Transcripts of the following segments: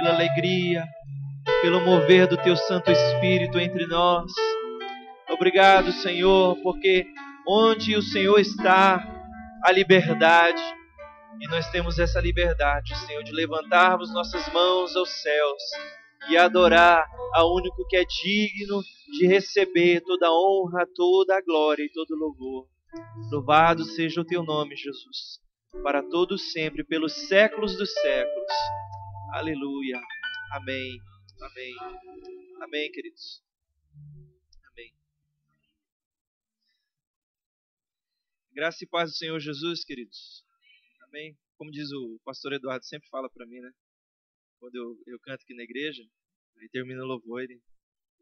pela alegria, pelo mover do Teu Santo Espírito entre nós. Obrigado, Senhor, porque onde o Senhor está, há liberdade. E nós temos essa liberdade, Senhor, de levantarmos nossas mãos aos céus e adorar ao único que é digno de receber toda a honra, toda a glória e todo o louvor. Louvado seja o Teu nome, Jesus, para todos sempre, pelos séculos dos séculos. Aleluia. Amém. Amém. Amém, queridos. Amém. Graça e paz do Senhor Jesus, queridos. Amém. Como diz o pastor Eduardo, sempre fala para mim, né? Quando eu canto aqui na igreja, aí termina o louvor, ele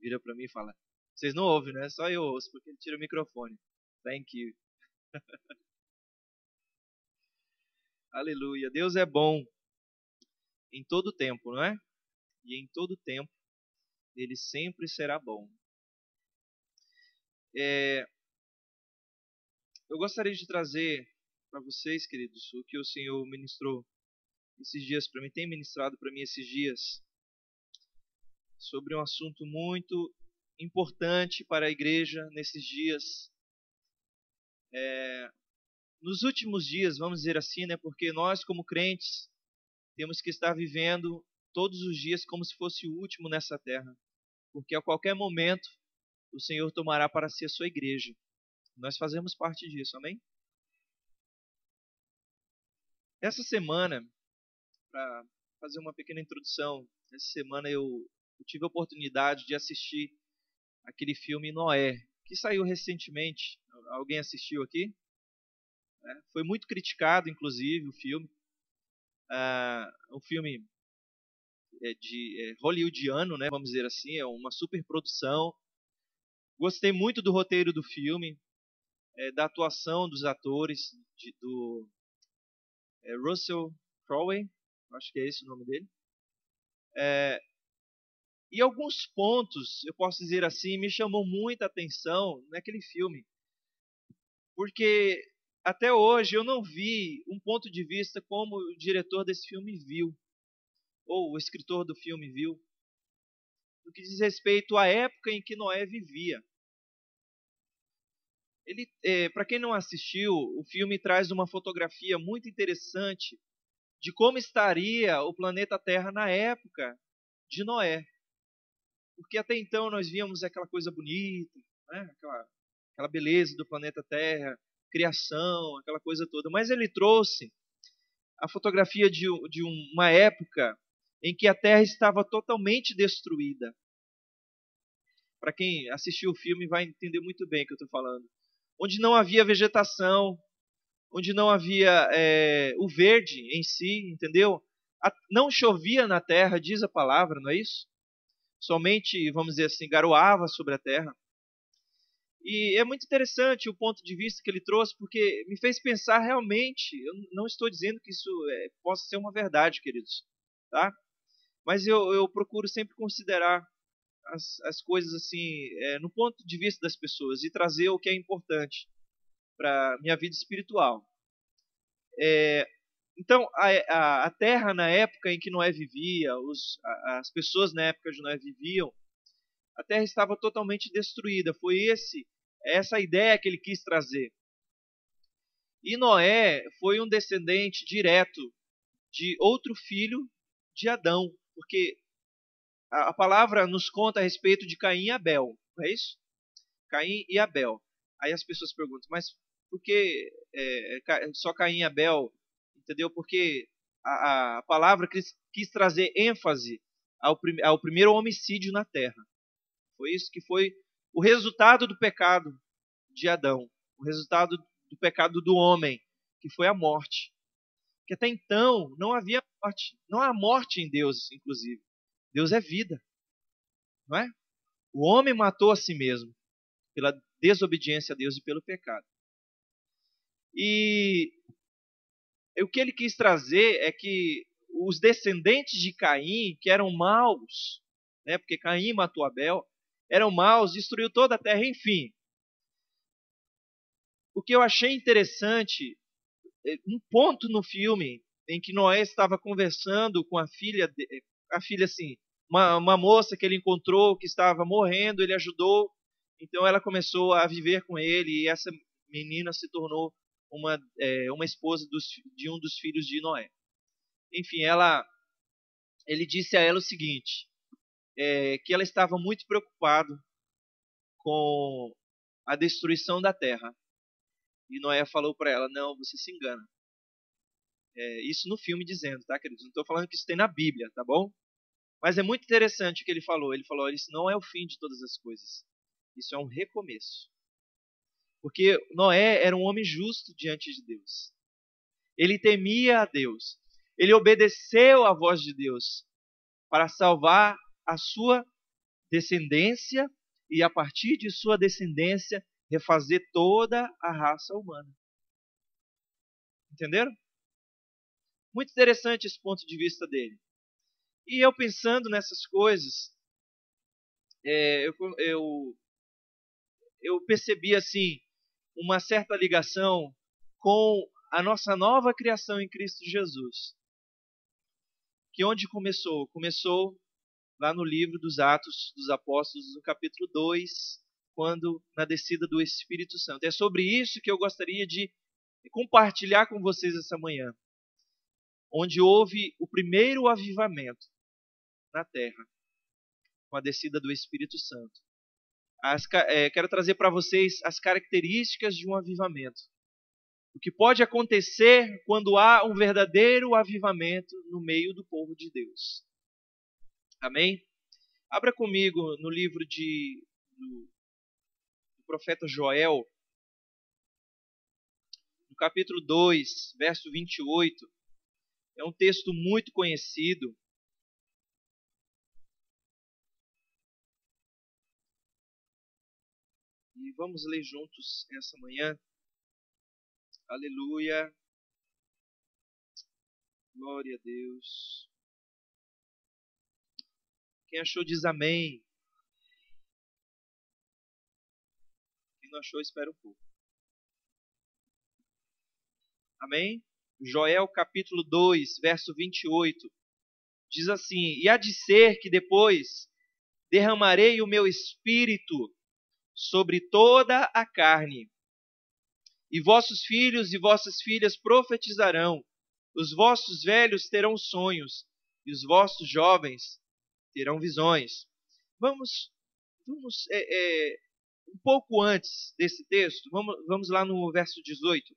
vira para mim e fala: vocês não ouvem, né? Só eu ouço, porque ele tira o microfone. Thank you. Aleluia. Deus é bom em todo tempo, não é? E em todo tempo Ele sempre será bom. Eu gostaria de trazer para vocês, queridos, o que o Senhor ministrou esses dias para mim, tem ministrado para mim esses dias, sobre um assunto muito importante para a igreja nesses dias. Nos últimos dias, vamos dizer assim, né? Porque nós, como crentes, temos que estar vivendo todos os dias como se fosse o último nessa terra. Porque a qualquer momento, o Senhor tomará para si a sua igreja. Nós fazemos parte disso, amém? Essa semana, para fazer uma pequena introdução, essa semana eu tive a oportunidade de assistir aquele filme Noé, que saiu recentemente. Alguém assistiu aqui? Foi muito criticado, inclusive, o filme. Um filme hollywoodiano, né, vamos dizer assim, é uma superprodução. Gostei muito do roteiro do filme, da atuação dos atores, do Russell Crowe, acho que é esse o nome dele. E alguns pontos, eu posso dizer assim, me chamou muita atenção naquele filme. Porque até hoje eu não vi um ponto de vista como o diretor desse filme viu, ou o escritor do filme viu, no que diz respeito à época em que Noé vivia. Para quem não assistiu, o filme traz uma fotografia muito interessante de como estaria o planeta Terra na época de Noé. Porque até então nós víamos aquela coisa bonita, né? aquela beleza do planeta Terra, criação, aquela coisa toda. Mas ele trouxe a fotografia de uma época em que a Terra estava totalmente destruída. Para quem assistiu o filme vai entender muito bem o que eu estou falando. Onde não havia vegetação, onde não havia o verde em si, entendeu? Não chovia na terra, diz a palavra, não é isso? Somente, vamos dizer assim, garoava sobre a terra. E é muito interessante o ponto de vista que ele trouxe, porque me fez pensar realmente. Eu não estou dizendo que isso possa ser uma verdade, queridos, tá? Mas eu procuro sempre considerar as coisas assim, no ponto de vista das pessoas e trazer o que é importante para minha vida espiritual. Então, a terra na época em que Noé vivia, as pessoas na época de Noé viviam, a terra estava totalmente destruída. Foi essa ideia que ele quis trazer. E Noé foi um descendente direto de outro filho de Adão, porque a palavra nos conta a respeito de Caim e Abel, não é isso? Caim e Abel. Aí as pessoas perguntam, mas por que só Caim e Abel? Entendeu? Porque a palavra quis trazer ênfase ao primeiro homicídio na terra. Foi isso que foi o resultado do pecado de Adão, o resultado do pecado do homem, que foi a morte. Que até então não havia morte, não há morte em Deus, inclusive. Deus é vida, não é? O homem matou a si mesmo pela desobediência a Deus e pelo pecado. E o que ele quis trazer é que os descendentes de Caim, que eram maus, né, porque Caim matou Abel, eram maus, destruiu toda a terra, enfim. O que eu achei interessante, um ponto no filme em que Noé estava conversando com a filha a filha assim, uma moça que ele encontrou que estava morrendo, ele ajudou, então ela começou a viver com ele e essa menina se tornou uma esposa de um dos filhos de Noé. Enfim, ele disse a ela o seguinte, que ela estava muito preocupada com a destruição da terra. E Noé falou para ela, não, você se engana. Isso no filme dizendo, tá, queridos? Não estou falando que isso tem na Bíblia, tá bom? Mas é muito interessante o que ele falou. Ele falou, isso não é o fim de todas as coisas. Isso é um recomeço. Porque Noé era um homem justo diante de Deus. Ele temia a Deus. Ele obedeceu à voz de Deus para salvar a sua descendência e, a partir de sua descendência, refazer toda a raça humana. Entenderam? Muito interessante esse ponto de vista dele. E eu pensando nessas coisas, eu percebi assim uma certa ligação com a nossa nova criação em Cristo Jesus. Que onde começou? Começou lá no livro dos Atos dos Apóstolos, no capítulo 2, quando na descida do Espírito Santo. É sobre isso que eu gostaria de compartilhar com vocês essa manhã. Onde houve o primeiro avivamento na terra, com a descida do Espírito Santo. Quero trazer para vocês as características de um avivamento. O que pode acontecer quando há um verdadeiro avivamento no meio do povo de Deus. Amém? Abra comigo no livro do profeta Joel, no capítulo 2, verso 28. É um texto muito conhecido. E vamos ler juntos essa manhã. Aleluia. Glória a Deus. Quem achou diz amém. Quem não achou, espera um pouco. Amém? Joel capítulo 2, verso 28. Diz assim, e há de ser que depois derramarei o meu espírito sobre toda a carne. E vossos filhos e vossas filhas profetizarão. Os vossos velhos terão sonhos. E os vossos jovens terão visões. Vamos um pouco antes desse texto. Vamos lá no verso 18.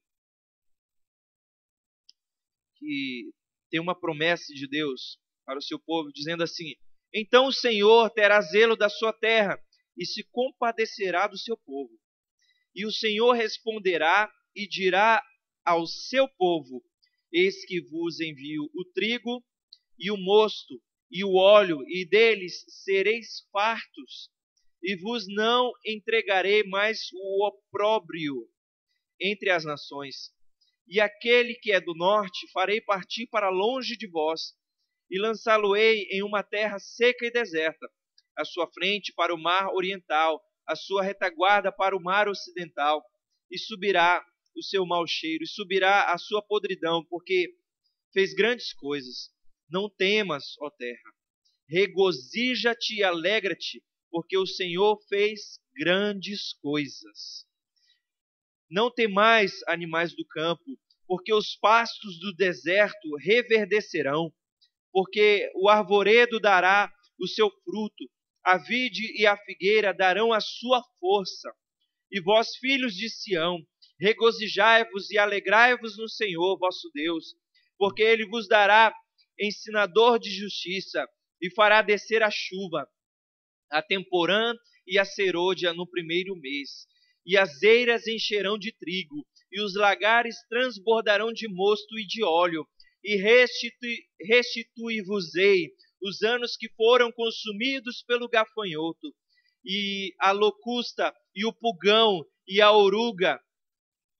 Que tem uma promessa de Deus para o seu povo, dizendo assim, então o Senhor terá zelo da sua terra e se compadecerá do seu povo. E o Senhor responderá e dirá ao seu povo, eis que vos envio o trigo e o mosto e o óleo, e deles sereis fartos, e vos não entregarei mais o opróbrio entre as nações. E aquele que é do norte farei partir para longe de vós, e lançá-lo-ei em uma terra seca e deserta, a sua frente para o mar oriental, a sua retaguarda para o mar ocidental, e subirá o seu mau cheiro, e subirá a sua podridão, porque fez grandes coisas. Não temas, ó terra, regozija-te e alegra-te, porque o Senhor fez grandes coisas. Não temais, animais do campo, porque os pastos do deserto reverdecerão, porque o arvoredo dará o seu fruto, a vide e a figueira darão a sua força. E vós, filhos de Sião, regozijai-vos e alegrai-vos no Senhor vosso Deus, porque ele vos dará ensinador de justiça e fará descer a chuva, a temporã e a serôdia no primeiro mês. E as eiras encherão de trigo, e os lagares transbordarão de mosto e de óleo, e restitui-vos-ei os anos que foram consumidos pelo gafanhoto, e a locusta, e o pulgão, e a oruga,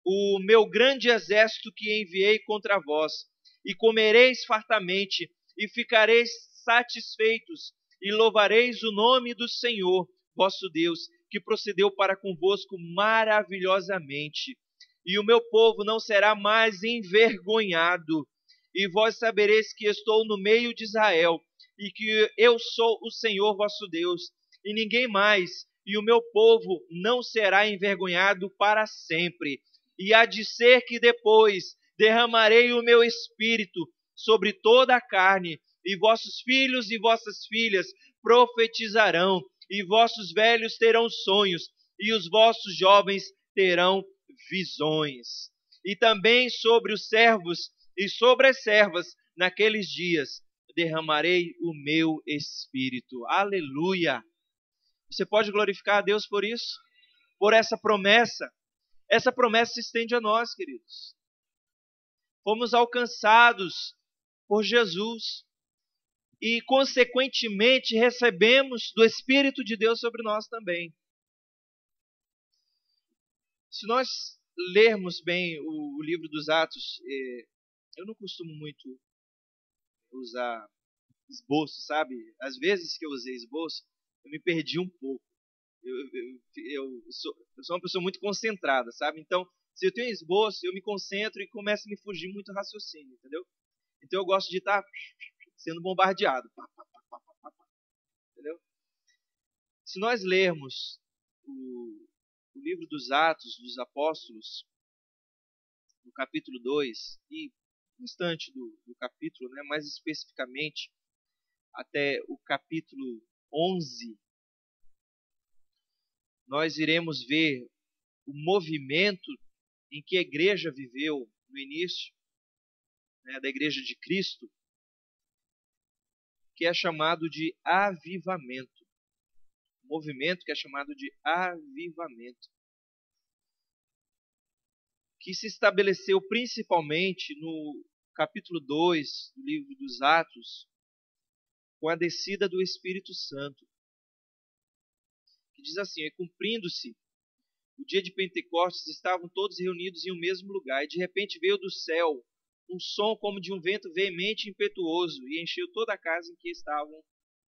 o meu grande exército que enviei contra vós, e comereis fartamente, e ficareis satisfeitos, e louvareis o nome do Senhor, vosso Deus, que procedeu para convosco maravilhosamente. E o meu povo não será mais envergonhado, e vós sabereis que estou no meio de Israel, e que eu sou o Senhor vosso Deus, e ninguém mais, e o meu povo não será envergonhado para sempre. E há de ser que depois derramarei o meu espírito sobre toda a carne, e vossos filhos e vossas filhas profetizarão, e vossos velhos terão sonhos, e os vossos jovens terão visões. E também sobre os servos e sobre as servas, naqueles dias, derramarei o meu espírito. Aleluia! Você pode glorificar a Deus por isso? Por essa promessa? Essa promessa se estende a nós, queridos. Fomos alcançados por Jesus e, consequentemente, recebemos do Espírito de Deus sobre nós também. Se nós lermos bem o livro dos Atos, eu não costumo muito usar esboço, sabe? Às vezes que eu usei esboço, eu me perdi um pouco. Eu sou uma pessoa muito concentrada, sabe? Então, se eu tenho esboço, eu me concentro e começa a me fugir muito raciocínio, entendeu? Então eu gosto de estar sendo bombardeado. Entendeu? Se nós lermos o livro dos Atos dos Apóstolos, no capítulo 2, e o restante do capítulo, né, mais especificamente até o capítulo 11, nós iremos ver o movimento em que a igreja viveu no início, né, da igreja de Cristo, que é chamado de avivamento. Um movimento que é chamado de avivamento, que se estabeleceu principalmente no capítulo 2 do livro dos Atos, com a descida do Espírito Santo, que diz assim: e cumprindo-se o dia de Pentecostes, estavam todos reunidos em um mesmo lugar, e de repente veio do céu um som como de um vento veemente e impetuoso, e encheu toda a casa em que estavam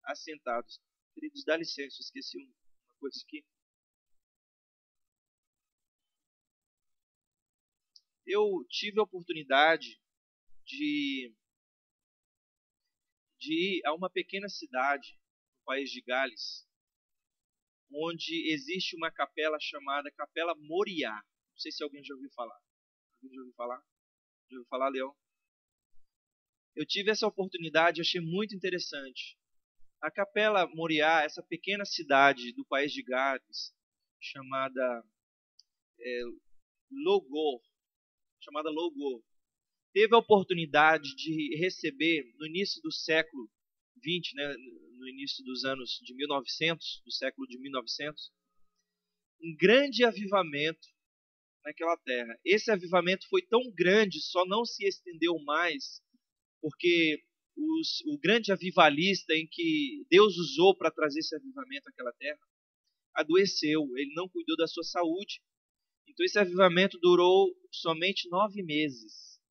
assentados. Queridos, dá licença, eu esqueci uma coisa aqui. Eu tive a oportunidade de ir a uma pequena cidade no país de Gales, onde existe uma capela chamada Capela Moriá. Não sei se alguém já ouviu falar. Alguém já ouviu falar? Já ouviu falar, Leão? Eu tive essa oportunidade e achei muito interessante. A Capela Moriá, essa pequena cidade do país de Gales, chamada Logor, teve a oportunidade de receber, no início do século XX, né, no início dos anos de 1900, do século de 1900, um grande avivamento naquela terra. Esse avivamento foi tão grande, só não se estendeu mais, porque o grande avivalista em que Deus usou para trazer esse avivamento àquela terra adoeceu, ele não cuidou da sua saúde. Então esse avivamento durou somente 9 meses.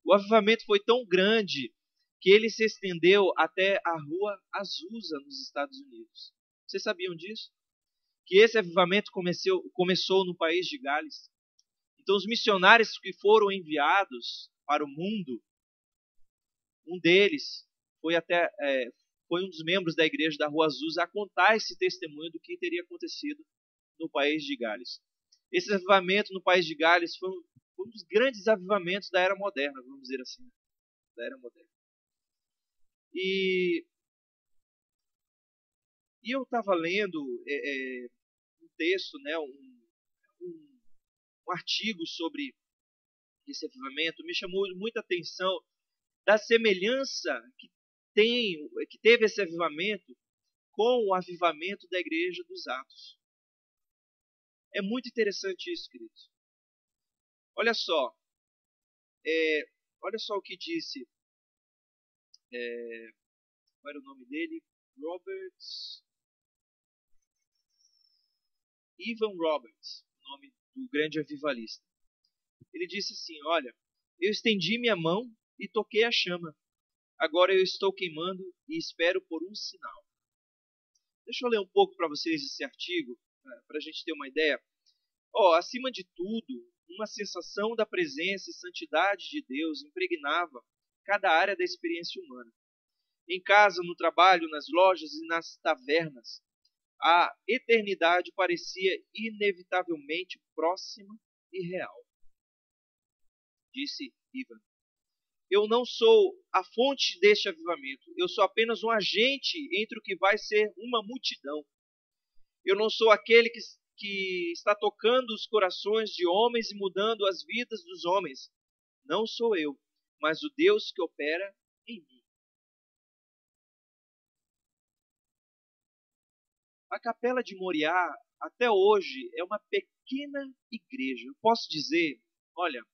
O avivamento foi tão grande que ele se estendeu até a rua Azusa, nos Estados Unidos. Vocês sabiam disso? Que esse avivamento começou no país de Gales. Então os missionários que foram enviados para o mundo, um deles foi um dos membros da igreja da Rua Azusa a contar esse testemunho do que teria acontecido no país de Gales. Esse avivamento no país de Gales foi um dos grandes avivamentos da era moderna, vamos dizer assim, da era moderna. E eu estava lendo um texto, né, um artigo sobre esse avivamento, me chamou muita atenção da semelhança que teve esse avivamento com o avivamento da igreja dos Atos. É muito interessante isso, queridos. Olha só o que disse, qual era o nome dele? Evan Roberts, o nome do grande avivalista. Ele disse assim: olha, eu estendi minha mão e toquei a chama. Agora eu estou queimando e espero por um sinal. Deixa eu ler um pouco para vocês esse artigo, para a gente ter uma ideia. Acima de tudo, uma sensação da presença e santidade de Deus impregnava cada área da experiência humana. em casa, no trabalho, nas lojas e nas tavernas. A eternidade parecia inevitavelmente próxima e real. Disse Ivan. Eu não sou a fonte deste avivamento. Eu sou apenas um agente entre o que vai ser uma multidão. Eu não sou aquele que está tocando os corações de homens e mudando as vidas dos homens. Não sou eu, mas o Deus que opera em mim. A Capela de Moriá, até hoje, é uma pequena igreja. Eu posso dizer, olha,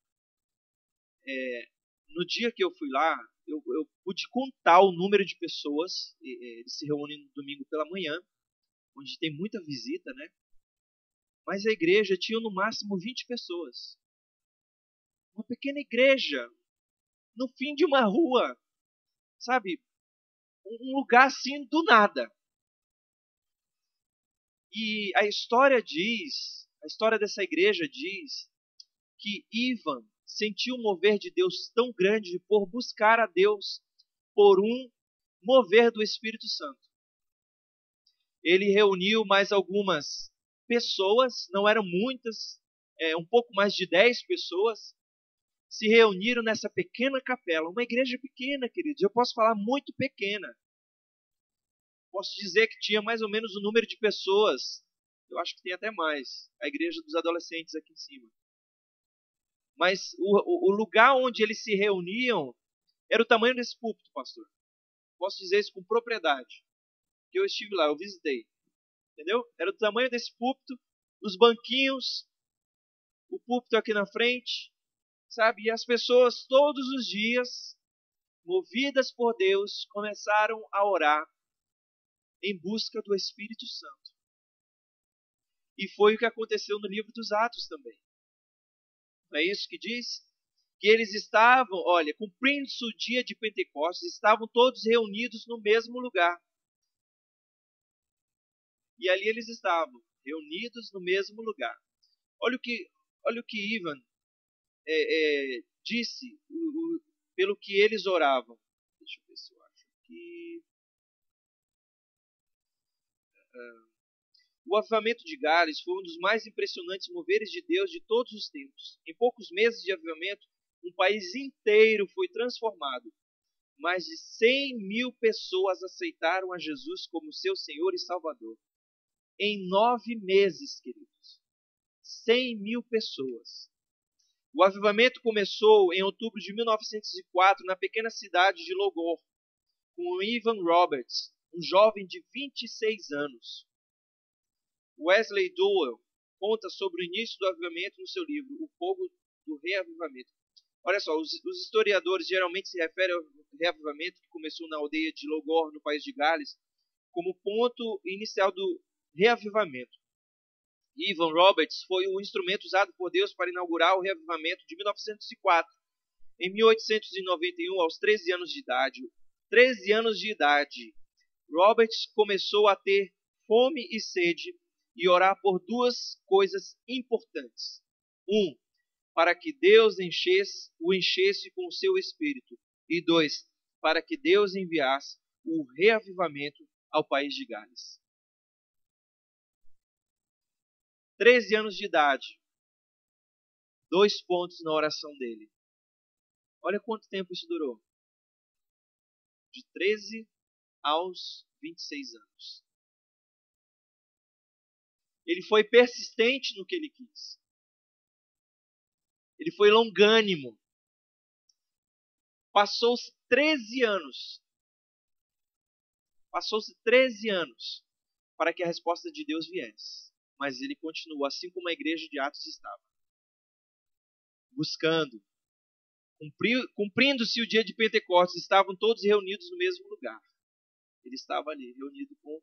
no dia que eu fui lá, eu pude contar o número de pessoas. Eles se reúnem no domingo pela manhã, onde tem muita visita, né? Mas a igreja tinha no máximo 20 pessoas. Uma pequena igreja, no fim de uma rua, sabe? Um lugar assim do nada. E a história dessa igreja diz que Ivan sentiu um mover de Deus tão grande por buscar a Deus por um mover do Espírito Santo. Ele reuniu mais algumas pessoas, não eram muitas, um pouco mais de 10 pessoas, se reuniram nessa pequena capela, uma igreja pequena, queridos, eu posso falar muito pequena. Posso dizer que tinha mais ou menos o número de pessoas, eu acho que tem até mais, a igreja dos adolescentes aqui em cima. Mas o lugar onde eles se reuniam era o tamanho desse púlpito, pastor. Posso dizer isso com propriedade, que eu estive lá, eu visitei. Entendeu? Era do tamanho desse púlpito, os banquinhos, o púlpito aqui na frente, sabe? E as pessoas todos os dias, movidas por Deus, começaram a orar em busca do Espírito Santo. E foi o que aconteceu no livro dos Atos também. Não é isso que diz? Que eles estavam, olha, cumprindo-se o dia de Pentecostes, estavam todos reunidos no mesmo lugar. E ali eles estavam, reunidos no mesmo lugar. Olha o que Ivan disse, pelo que eles oravam. Deixa eu ver se eu acho aqui. O avivamento de Gales foi um dos mais impressionantes moveres de Deus de todos os tempos. Em poucos meses de avivamento, um país inteiro foi transformado. Mais de 100.000 pessoas aceitaram a Jesus como seu Senhor e Salvador. Em 9 meses, queridos. 100.000 pessoas. O avivamento começou em outubro de 1904 na pequena cidade de Logor, com Ivan Roberts, um jovem de 26 anos. Wesley Dowell conta sobre o início do avivamento no seu livro O Fogo do Reavivamento. Olha só, os historiadores geralmente se referem ao reavivamento que começou na aldeia de Logor, no país de Gales, como ponto inicial do reavivamento. Ivan Roberts foi o instrumento usado por Deus para inaugurar o reavivamento de 1904. Em 1891, aos 13 anos de idade, Roberts começou a ter fome e sede e orar por duas coisas importantes. Para que Deus o enchesse com o seu espírito. E 2, para que Deus enviasse o reavivamento ao país de Gales. 13 anos de idade. 2 pontos na oração dele. Olha quanto tempo isso durou. De 13 aos 26 anos. Ele foi persistente no que ele quis. Ele foi longânimo. Passou-se 13 anos. Passou-se 13 anos para que a resposta de Deus viesse. Mas ele continuou, assim como a igreja de Atos estava. Buscando. Cumprindo-se o dia de Pentecostes, estavam todos reunidos no mesmo lugar. Ele estava ali, reunido com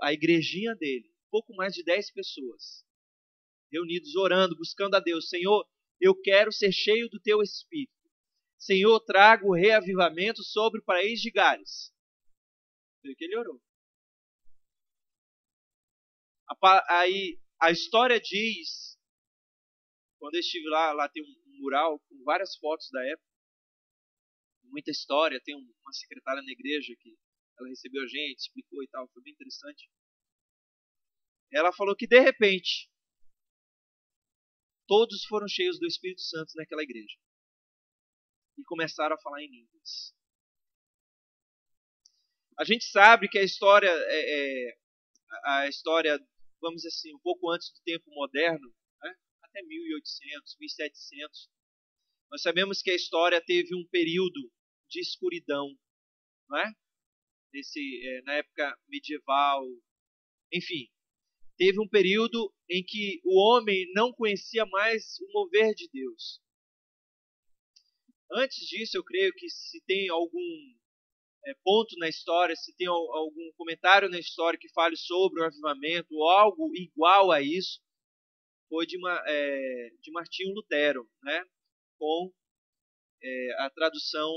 a igrejinha dele. Pouco mais de 10 pessoas. Reunidos, orando, buscando a Deus. Senhor, eu quero ser cheio do teu Espírito. Senhor, traga o reavivamento sobre o país de Gales. Foi o que ele orou. Aí a história diz, quando eu estive lá tem um mural com várias fotos da época, muita história. Tem uma secretária na igreja que ela recebeu a gente, explicou e tal, foi bem interessante. Ela falou que de repente todos foram cheios do Espírito Santo naquela igreja e começaram a falar em línguas. A gente sabe que a história vamos dizer assim, um pouco antes do tempo moderno, né? Até 1800, 1700, nós sabemos que a história teve um período de escuridão, não é? Na época medieval, enfim, teve um período em que o homem não conhecia mais o mover de Deus. Antes disso, eu creio que se tem algum ponto na história, se tem algum comentário na história que fale sobre o avivamento ou algo igual a isso, foi de Martinho Lutero, né? Com a tradução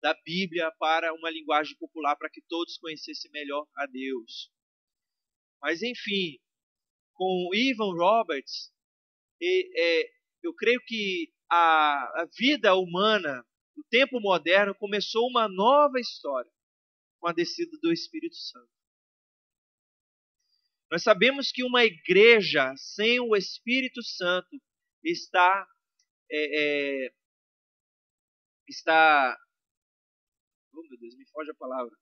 da Bíblia para uma linguagem popular, para que todos conhecessem melhor a Deus. Mas, enfim, com Evan Roberts, eu creio que a vida humana, o tempo moderno, começou uma nova história com a descida do Espírito Santo. Nós sabemos que uma igreja sem o Espírito Santo está oh meu Deus, me foge a palavra,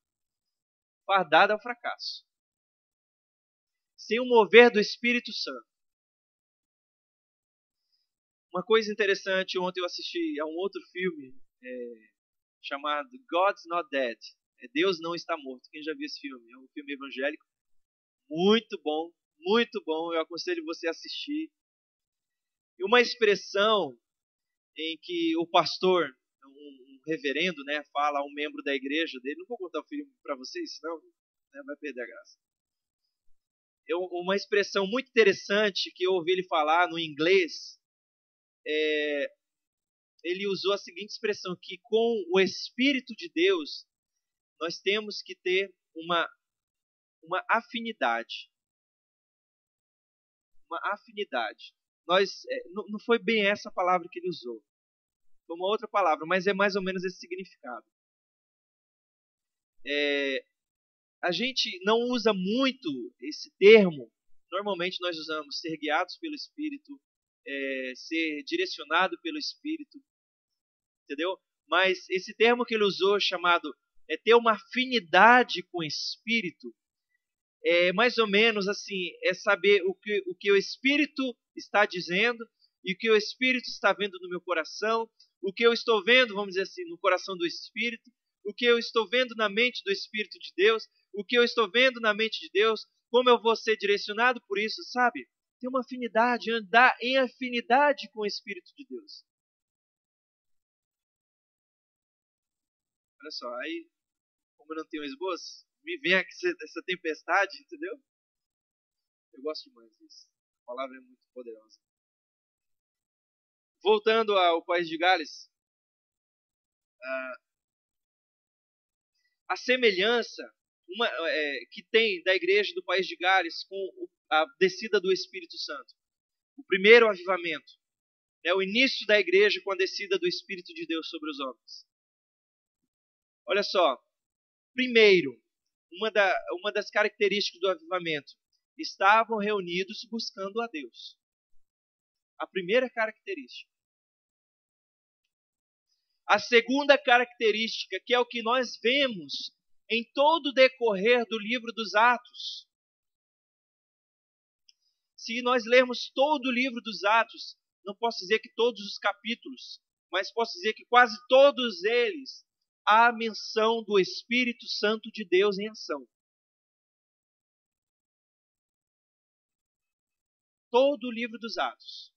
fardada ao fracasso. Sem o mover do Espírito Santo. Uma coisa interessante, ontem eu assisti a um outro filme chamado God's Not Dead. Deus Não Está Morto. Quem já viu esse filme? É um filme evangélico muito bom, muito bom. Eu aconselho você a assistir. E uma expressão em que o pastor, um reverendo, né, fala a um membro da igreja dele. Não vou contar o filme para vocês, senão vai perder a graça. Uma expressão muito interessante que eu ouvi ele falar no inglês, ele usou a seguinte expressão, que com o Espírito de Deus nós temos que ter uma afinidade. Uma afinidade. Não foi bem essa palavra que ele usou. Foi uma outra palavra, mas é mais ou menos esse significado. A gente não usa muito esse termo. Normalmente nós usamos ser guiados pelo Espírito, ser direcionado pelo Espírito, entendeu? Mas esse termo que ele usou, chamado ter uma afinidade com o Espírito, é mais ou menos assim, é saber o que o Espírito está dizendo e o que o Espírito está vendo no meu coração, o que eu estou vendo, vamos dizer assim, no coração do Espírito, o que eu estou vendo na mente do Espírito de Deus, o que eu estou vendo na mente de Deus, como eu vou ser direcionado por isso, sabe? Ter uma afinidade, andar em afinidade com o Espírito de Deus. Olha só, aí, como eu não tenho esboço, me vem aqui essa tempestade, entendeu? Eu gosto demais disso. A palavra é muito poderosa. Voltando ao país de Gales, a semelhança que tem da igreja do país de Gales com a descida do Espírito Santo. O primeiro avivamento, o início da igreja com a descida do Espírito de Deus sobre os homens. Olha só, primeiro, uma das características do avivamento, estavam reunidos buscando a Deus. A primeira característica. A segunda característica, que é o que nós vemos em todo o decorrer do livro dos Atos. Se nós lermos todo o livro dos Atos, não posso dizer que todos os capítulos, mas posso dizer que quase todos eles há a menção do Espírito Santo de Deus em ação. Todo o livro dos Atos.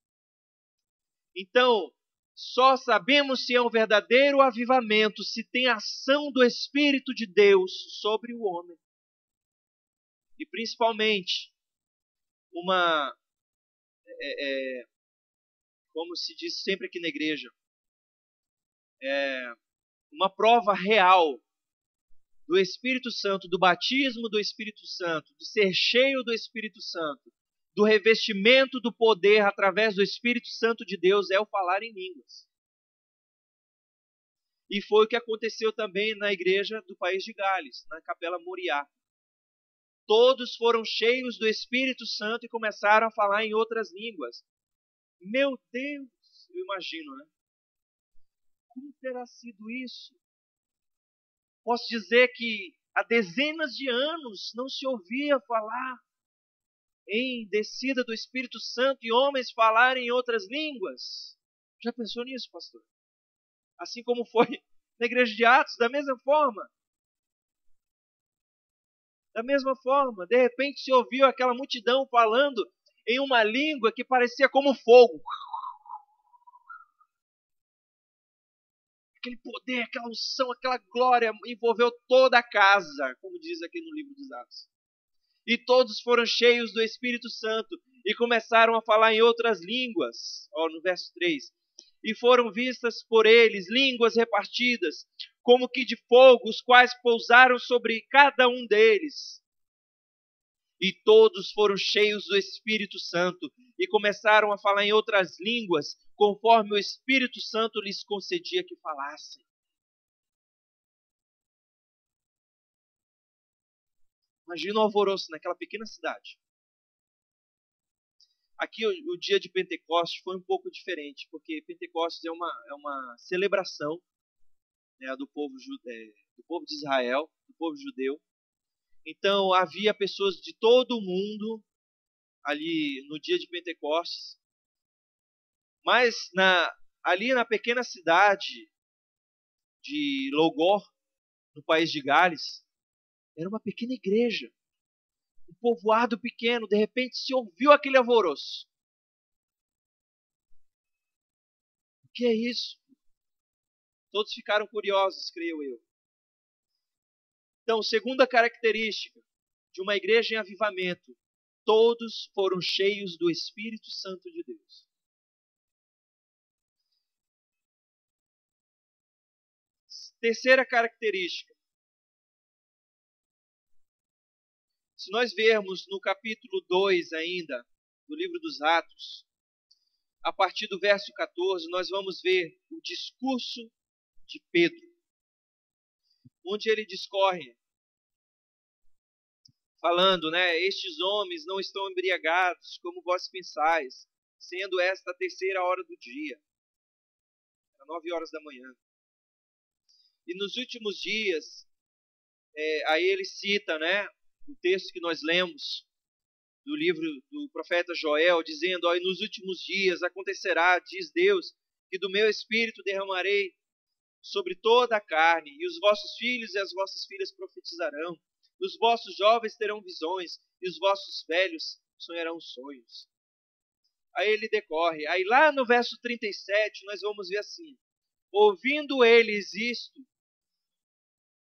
Então, só sabemos se é um verdadeiro avivamento se tem ação do Espírito de Deus sobre o homem. E principalmente, como se diz sempre aqui na igreja, uma prova real do Espírito Santo, do batismo do Espírito Santo, de ser cheio do Espírito Santo, do revestimento do poder através do Espírito Santo de Deus, é o falar em línguas. E foi o que aconteceu também na igreja do país de Gales, na Capela Moriá. Todos foram cheios do Espírito Santo e começaram a falar em outras línguas. Meu Deus, eu imagino, né? Como terá sido isso? Posso dizer que há dezenas de anos não se ouvia falar em descida do Espírito Santo e homens falarem em outras línguas. Já pensou nisso, pastor? Assim como foi na igreja de Atos, da mesma forma. Da mesma forma, de repente se ouviu aquela multidão falando em uma língua que parecia como fogo. Aquele poder, aquela unção, aquela glória envolveu toda a casa, como diz aqui no livro dos Atos. E todos foram cheios do Espírito Santo e começaram a falar em outras línguas. No verso 3. E foram vistas por eles línguas repartidas, como que de fogo, os quais pousaram sobre cada um deles. E todos foram cheios do Espírito Santo e começaram a falar em outras línguas, conforme o Espírito Santo lhes concedia que falassem. Imagina o alvoroço naquela pequena cidade. Aqui o dia de Pentecostes foi um pouco diferente, porque Pentecostes é uma celebração, né, do povo de Israel, do povo judeu. Então havia pessoas de todo o mundo ali no dia de Pentecostes. Mas ali na pequena cidade de Logor, no país de Gales, era uma pequena igreja. Um povoado pequeno, de repente se ouviu aquele alvoroço. O que é isso? Todos ficaram curiosos, creio eu. Então, segunda característica de uma igreja em avivamento: todos foram cheios do Espírito Santo de Deus. Terceira característica. Se nós vermos no capítulo 2 ainda, do livro dos Atos, a partir do verso 14, nós vamos ver o discurso de Pedro, onde ele discorre, falando, né, estes homens não estão embriagados, como vós pensais, sendo esta a terceira hora do dia, às 9 horas da manhã. E nos últimos dias, aí ele cita, né, o texto que nós lemos, do livro do profeta Joel, dizendo, e nos últimos dias acontecerá, diz Deus, que do meu espírito derramarei sobre toda a carne, e os vossos filhos e as vossas filhas profetizarão, os vossos jovens terão visões, e os vossos velhos sonharão sonhos. Aí ele decorre. Aí lá no verso 37, nós vamos ver assim: ouvindo eles isto,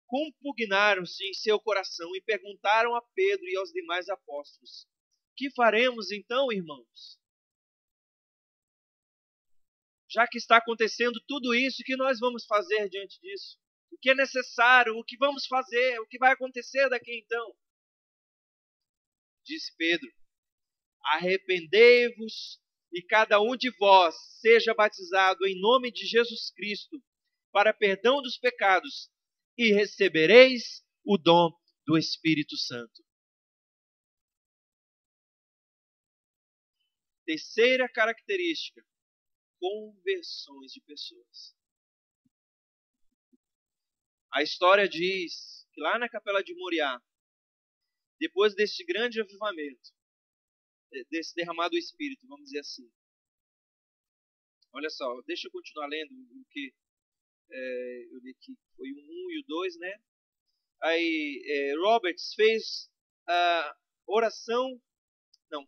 compugnaram-se em seu coração e perguntaram a Pedro e aos demais apóstolos: que faremos então, irmãos? Já que está acontecendo tudo isso, o que nós vamos fazer diante disso? O que é necessário? O que vamos fazer? O que vai acontecer daqui então? Disse Pedro: arrependei-vos e cada um de vós seja batizado em nome de Jesus Cristo para perdão dos pecados e recebereis o dom do Espírito Santo. Terceira característica: conversões de pessoas. A história diz que lá na Capela de Moriá, depois desse grande avivamento, desse derramado Espírito, vamos dizer assim. Olha só, deixa eu continuar lendo o que eu li aqui. Foi o 1 e o 2, né? Aí Roberts fez a oração,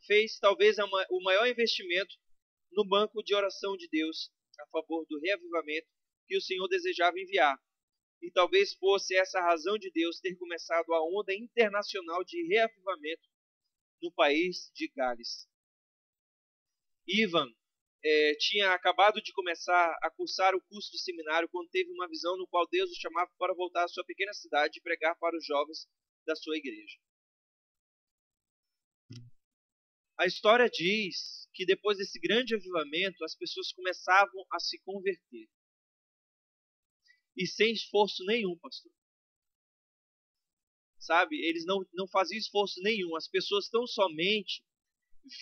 fez talvez o maior investimento no banco de oração de Deus a favor do reavivamento que o Senhor desejava enviar. E talvez fosse essa a razão de Deus ter começado a onda internacional de reavivamento no país de Gales. Ivan tinha acabado de começar a cursar o curso de seminário quando teve uma visão no qual Deus o chamava para voltar à sua pequena cidade e pregar para os jovens da sua igreja. A história diz que depois desse grande avivamento, as pessoas começavam a se converter. e sem esforço nenhum, pastor. Sabe, eles não faziam esforço nenhum. As pessoas tão somente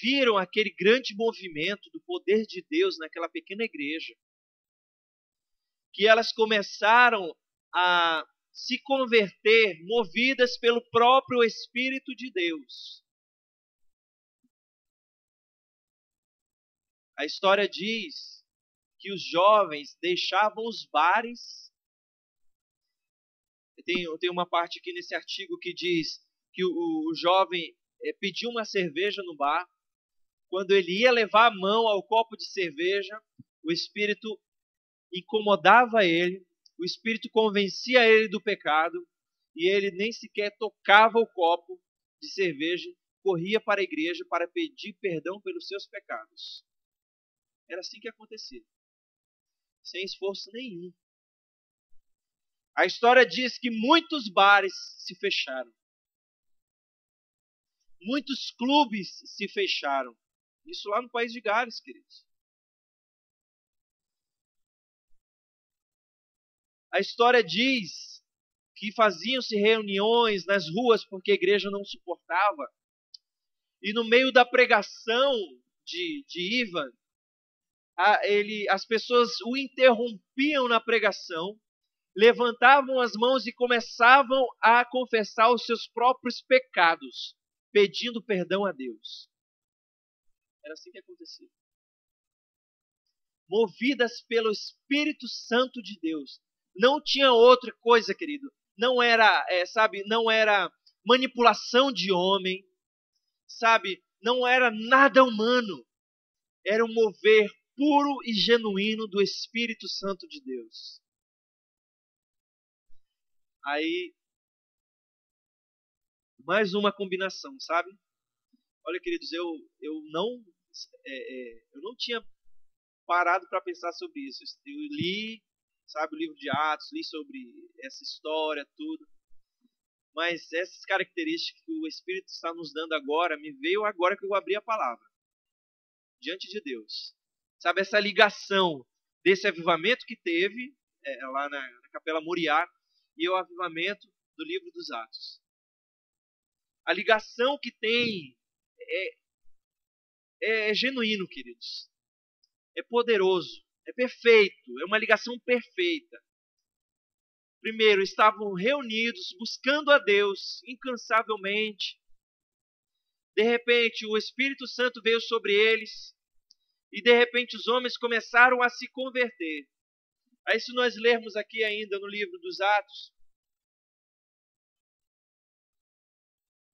viram aquele grande movimento do poder de Deus naquela pequena igreja, que elas começaram a se converter, movidas pelo próprio Espírito de Deus. A história diz que os jovens deixavam os bares. Tem uma parte aqui nesse artigo que diz que o jovem pediu uma cerveja no bar. Quando ele ia levar a mão ao copo de cerveja, o Espírito incomodava ele, o Espírito convencia ele do pecado, e ele nem sequer tocava o copo de cerveja, corria para a igreja para pedir perdão pelos seus pecados. Era assim que acontecia, sem esforço nenhum. A história diz que muitos bares se fecharam. Muitos clubes se fecharam. Isso lá no país de Gales, queridos. A história diz que faziam-se reuniões nas ruas porque a igreja não suportava. E no meio da pregação de Ivan, as pessoas o interrompiam na pregação, levantavam as mãos e começavam a confessar os seus próprios pecados, pedindo perdão a Deus. Era assim que acontecia. Movidas pelo Espírito Santo de Deus. Não tinha outra coisa, querido. Não era, não era manipulação de homem, não era nada humano. Era um mover puro e genuíno do Espírito Santo de Deus. Aí, mais uma combinação, sabe? Olha, queridos, eu não tinha parado para pensar sobre isso. Eu li, o livro de Atos, li sobre essa história, tudo. Mas essas características que o Espírito está nos dando agora, me veio agora que eu abri a palavra. Diante de Deus. Sabe, essa ligação desse avivamento que teve lá na Capela Moriá e o avivamento do livro dos Atos. A ligação que tem é genuíno, queridos. É poderoso, é perfeito, é uma ligação perfeita. Primeiro, estavam reunidos, buscando a Deus incansavelmente. De repente, o Espírito Santo veio sobre eles e de repente os homens começaram a se converter. Aí se nós lermos aqui ainda no livro dos Atos,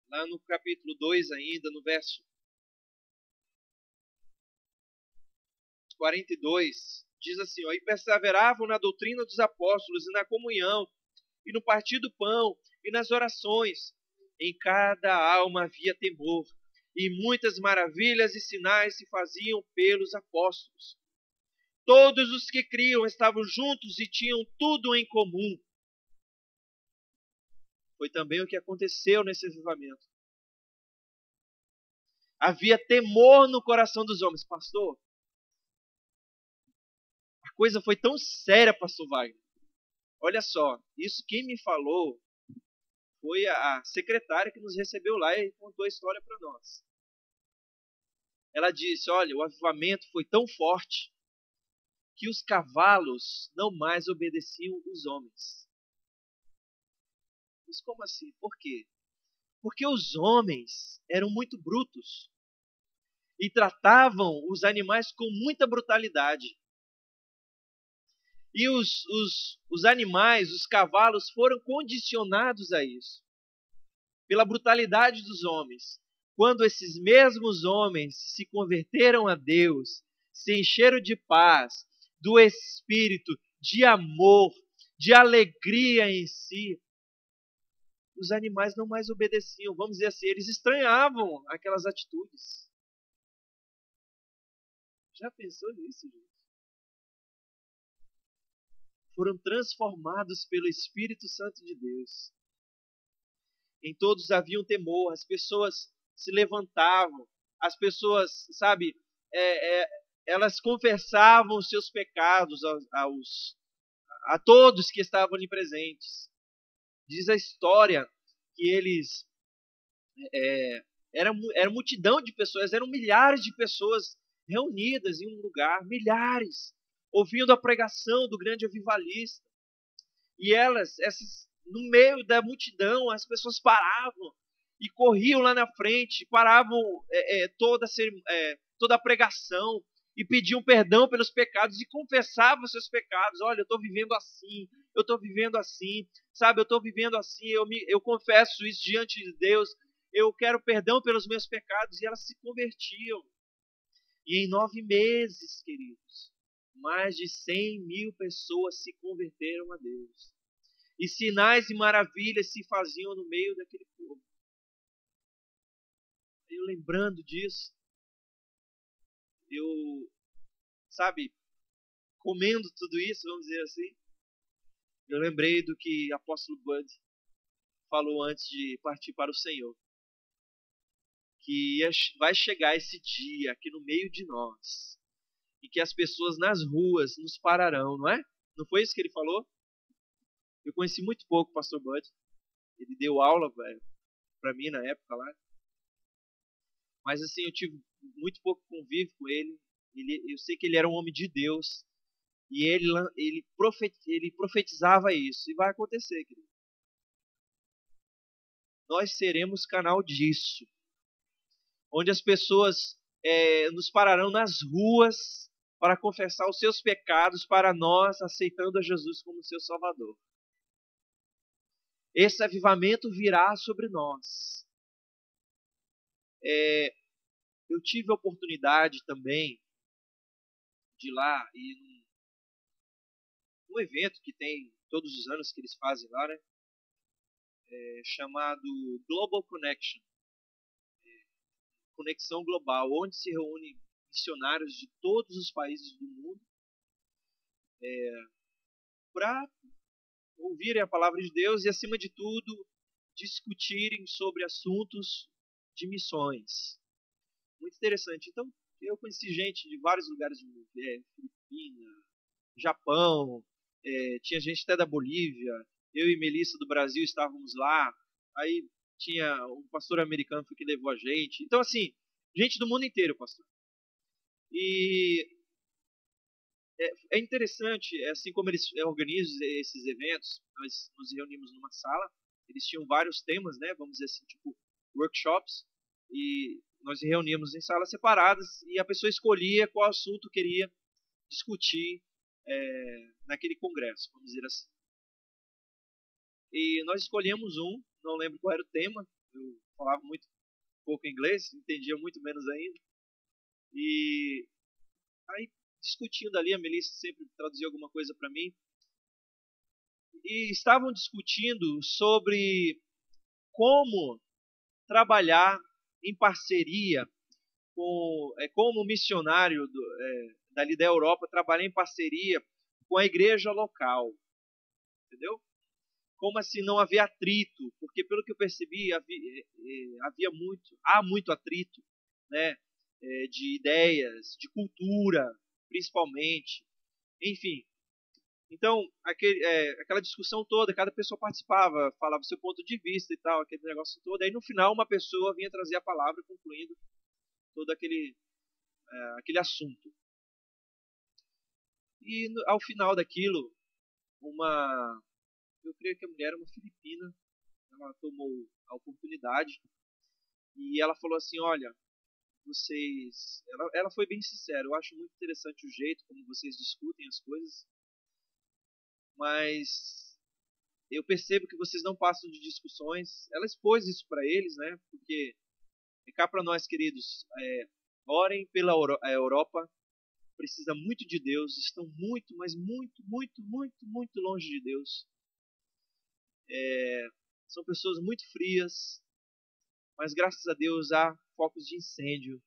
lá no capítulo 2 ainda, no verso 42, diz assim, e perseveravam na doutrina dos apóstolos e na comunhão, e no partir do pão, e nas orações. Em cada alma havia temor, e muitas maravilhas e sinais se faziam pelos apóstolos. Todos os que criam estavam juntos e tinham tudo em comum. Foi também o que aconteceu nesse avivamento. Havia temor no coração dos homens. Pastor, a coisa foi tão séria, pastor Wagner. Olha só, isso quem me falou foi a secretária que nos recebeu lá e contou a história para nós. Ela disse, olha, o avivamento foi tão forte que os cavalos não mais obedeciam os homens. Mas como assim? Por quê? Porque os homens eram muito brutos e tratavam os animais com muita brutalidade. E os animais, os cavalos, foram condicionados a isso, pela brutalidade dos homens. Quando esses mesmos homens se converteram a Deus, se encheram de paz, do Espírito, de amor, de alegria em si, os animais não mais obedeciam. Vamos dizer assim, eles estranhavam aquelas atitudes. Já pensou nisso, gente? Foram transformados pelo Espírito Santo de Deus. Em todos havia um temor, as pessoas se levantavam, as pessoas, elas confessavam os seus pecados a todos que estavam ali presentes. Diz a história que eles era multidão de pessoas, eram milhares de pessoas reunidas em um lugar, milhares, ouvindo a pregação do grande avivalista. E no meio da multidão, as pessoas paravam e corriam lá na frente, paravam toda a pregação e pediam perdão pelos pecados e confessavam seus pecados. Olha, eu estou vivendo assim, eu estou vivendo assim, sabe, eu estou vivendo assim, eu confesso isso diante de Deus, eu quero perdão pelos meus pecados, e elas se convertiam. E em 9 meses, queridos, mais de 100.000 pessoas se converteram a Deus. E sinais e maravilhas se faziam no meio daquele povo. Eu lembrando disso, sabe, comendo tudo isso, vamos dizer assim, eu lembrei do que o apóstolo Bud falou antes de partir para o Senhor. Que vai chegar esse dia aqui no meio de nós, e que as pessoas nas ruas nos pararão, não é? Não foi isso que ele falou? Eu conheci muito pouco o pastor Bud. Ele deu aula para mim na época lá. Mas assim, eu tive muito pouco convívio com ele. Eu sei que ele era um homem de Deus. E ele profetizava isso. E vai acontecer, querido. Nós seremos canal disso. Onde as pessoas nos pararão nas ruas para confessar os seus pecados para nós, aceitando a Jesus como seu Salvador. Esse avivamento virá sobre nós. Eu tive a oportunidade também de ir lá e num evento que tem todos os anos que eles fazem lá, né? Chamado Global Connection. Conexão Global, onde se reúnem missionários de todos os países do mundo para ouvirem a palavra de Deus e, acima de tudo, discutirem sobre assuntos de missões. Muito interessante. Então, eu conheci gente de vários lugares do mundo. Filipina, Japão, tinha gente até da Bolívia. Eu e Melissa do Brasil estávamos lá. Aí tinha um pastor americano que levou a gente. Então, assim, gente do mundo inteiro, pastor. E é interessante, assim como eles organizam esses eventos, nós nos reunimos numa sala, eles tinham vários temas, né, vamos dizer assim, tipo workshops, e nós reuníamos em salas separadas e a pessoa escolhia qual assunto queria discutir naquele congresso, vamos dizer assim. E nós escolhemos não lembro qual era o tema, eu falava muito pouco inglês, entendia muito menos ainda, e aí discutindo ali, a Melissa sempre traduzia alguma coisa para mim, e estavam discutindo sobre como trabalhar em parceria como missionário dali da Europa, trabalhar em parceria com a igreja local, entendeu? Como assim não havia atrito, porque pelo que eu percebi há muito atrito, né, de ideias, de cultura, principalmente, enfim. Então, aquela discussão toda, cada pessoa participava, falava o seu ponto de vista e tal, aquele negócio todo. Aí no final uma pessoa vinha trazer a palavra, concluindo todo aquele assunto. E ao final daquilo, eu creio que a mulher era uma filipina, ela tomou a oportunidade e ela falou assim, olha, ela foi bem sincera, eu acho muito interessante o jeito como vocês discutem as coisas, mas eu percebo que vocês não passam de discussões. Ela expôs isso para eles, né? Porque cá para nós, queridos, orem pela Europa, precisa muito de Deus, estão muito, mas muito, muito, muito, muito longe de Deus. São pessoas muito frias, mas graças a Deus há focos de incêndio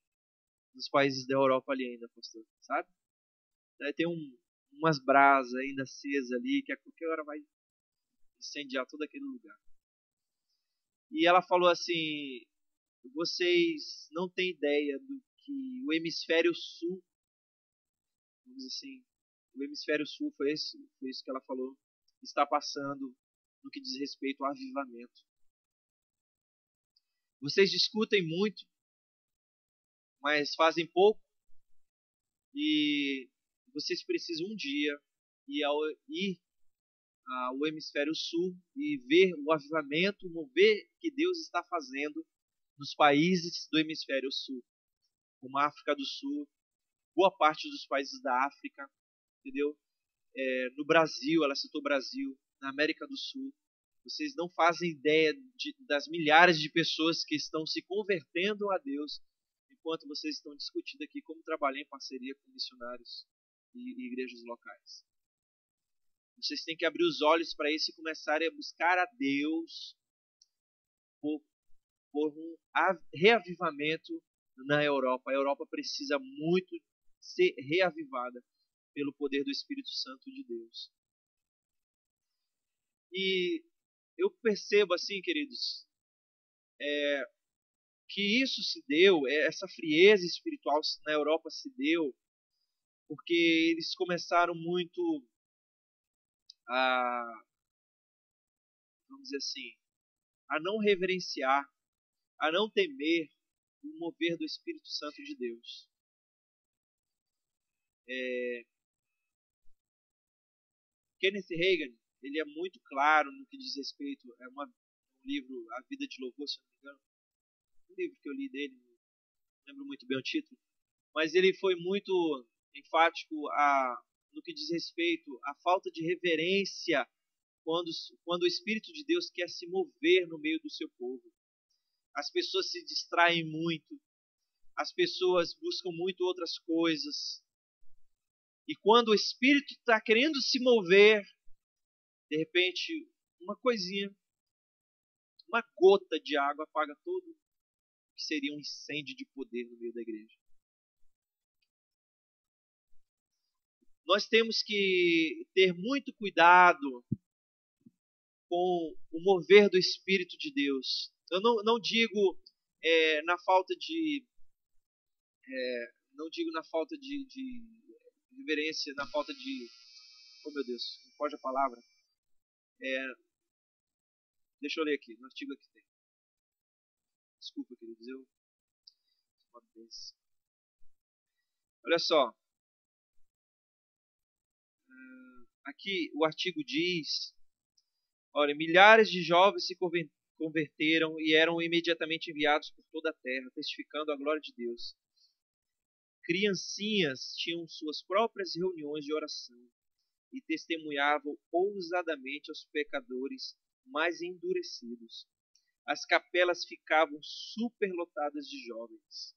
nos países da Europa ali ainda, pastor, sabe? Tem umas brasas ainda acesas ali, que a qualquer hora vai incendiar todo aquele lugar. E ela falou assim, vocês não têm ideia do que o hemisfério sul, vamos dizer assim, o hemisfério sul, foi isso que ela falou, está passando no que diz respeito ao avivamento. Vocês discutem muito, mas fazem pouco, e vocês precisam um dia ir ao hemisfério sul e ver o avivamento, o mover que Deus está fazendo nos países do hemisfério sul, como a África do Sul, boa parte dos países da África, entendeu? No Brasil, ela citou o Brasil, na América do Sul. Vocês não fazem ideia das milhares de pessoas que estão se convertendo a Deus, enquanto vocês estão discutindo aqui como trabalhar em parceria com missionários e igrejas locais. Vocês têm que abrir os olhos para isso e começarem a buscar a Deus por um reavivamento na Europa. A Europa precisa muito ser reavivada pelo poder do Espírito Santo de Deus. E eu percebo assim, queridos, que isso se deu, essa frieza espiritual na Europa se deu, porque eles começaram muito vamos dizer assim, a não reverenciar, a não temer o mover do Espírito Santo de Deus. Kenneth Hagin, ele é muito claro no que diz respeito, um livro, A Vida de Louvor, se não me engano, um livro que eu li dele, não lembro muito bem o título, mas ele foi muito enfático no que diz respeito à falta de reverência quando o Espírito de Deus quer se mover no meio do seu povo. As pessoas se distraem muito, as pessoas buscam muito outras coisas, e quando o Espírito está querendo se mover, de repente, uma coisinha, uma gota de água apaga todo o que seria um incêndio de poder no meio da igreja. Nós temos que ter muito cuidado com o mover do Espírito de Deus. Eu não digo na falta de não digo na falta de reverência, na falta de, oh meu Deus, não pode a palavra. Deixa eu ler aqui, no artigo aqui tem. Desculpa, queridos, olha só. Aqui o artigo diz: olha, milhares de jovens se converteram e eram imediatamente enviados por toda a terra, testificando a glória de Deus. Criancinhas tinham suas próprias reuniões de oração e testemunhavam ousadamente aos pecadores mais endurecidos. As capelas ficavam superlotadas de jovens.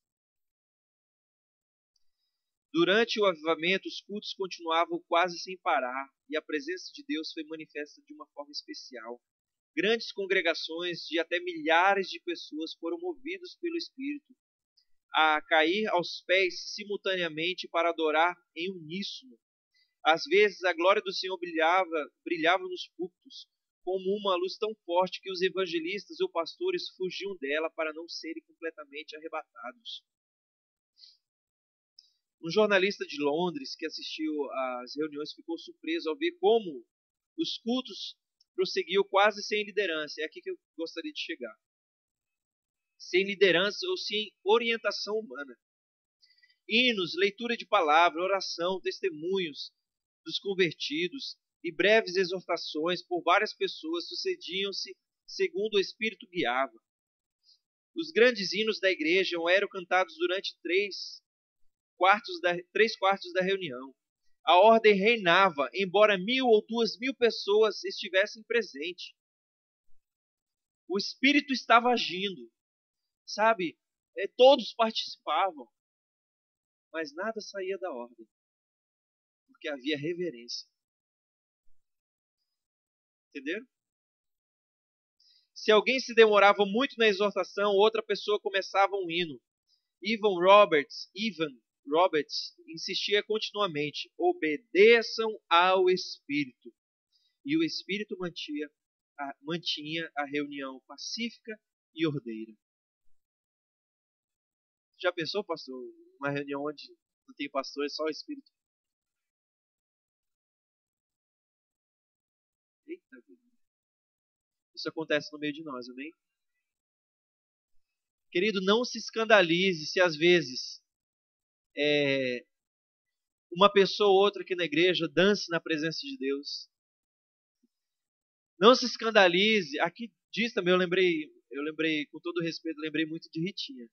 Durante o avivamento, os cultos continuavam quase sem parar e a presença de Deus foi manifesta de uma forma especial. Grandes congregações de até milhares de pessoas foram movidos pelo Espírito a cair aos pés simultaneamente para adorar em uníssono. Às vezes a glória do Senhor brilhava nos púlpitos como uma luz tão forte que os evangelistas ou pastores fugiam dela para não serem completamente arrebatados. Um jornalista de Londres que assistiu às reuniões ficou surpreso ao ver como os cultos prosseguiam quase sem liderança. É aqui que eu gostaria de chegar. Sem liderança ou sem orientação humana. Hinos, leitura de palavra, oração, testemunhos dos convertidos e breves exortações por várias pessoas sucediam-se segundo o Espírito guiava. Os grandes hinos da igreja eram cantados durante 3 quartos da reunião. A ordem reinava, embora 1.000 ou 2.000 pessoas estivessem presentes. O Espírito estava agindo, sabe? Todos participavam, mas nada saía da ordem, porque havia reverência. Entenderam? Se alguém se demorava muito na exortação, outra pessoa começava um hino. Ivan Roberts insistia continuamente: obedeçam ao Espírito. E o Espírito mantinha a reunião pacífica e ordeira. Já pensou, pastor, uma reunião onde não tem pastor, é só o Espírito? Isso acontece no meio de nós, amém? Querido, não se escandalize se às vezes uma pessoa ou outra aqui na igreja dance na presença de Deus. Não se escandalize. Aqui diz também, eu lembrei, com todo respeito, lembrei muito de Ritinha.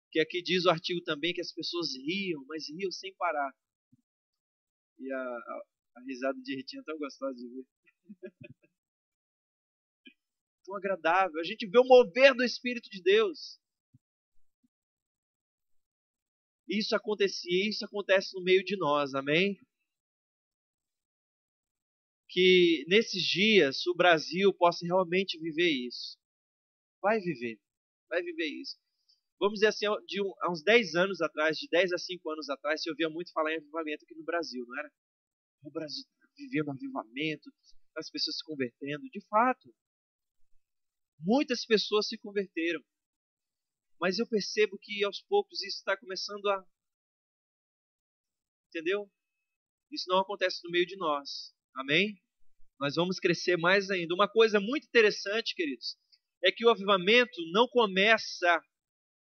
Que aqui diz o artigo também que as pessoas riam, mas riam sem parar. E a risada de Ritinha é tão gostosa de ver. Tão agradável. A gente vê o mover do Espírito de Deus. Isso acontece no meio de nós, amém? Que nesses dias o Brasil possa realmente viver isso. Vai viver isso. Vamos dizer assim, há uns 10 anos atrás, de 10 a 5 anos atrás, se ouvia muito falar em avivamento aqui no Brasil, não era? O Brasil está vivendo avivamento, as pessoas se convertendo. De fato, muitas pessoas se converteram. Mas eu percebo que aos poucos isso está começando a... Entendeu? Isso não acontece no meio de nós. Amém? Nós vamos crescer mais ainda. Uma coisa muito interessante, queridos, é que o avivamento não começa